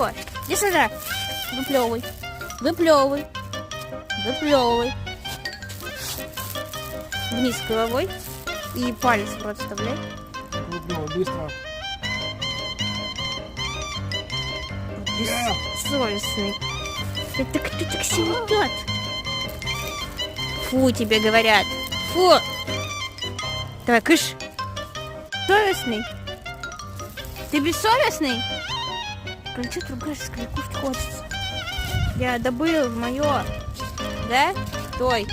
чего? Иди сюда. Выплевывай. Выплевывай. Выплевывай. Вниз головой. И палец в рот вставляй. Выплевывай, быстро. Бессовестный. Это кто так себя ведет? Фу, тебе говорят. Фу. Давай, кыш. Совестный. Ты бессовестный? Блин, что ты ругаешься, когда кушать хочется? Я добыл мое. Да? Стой.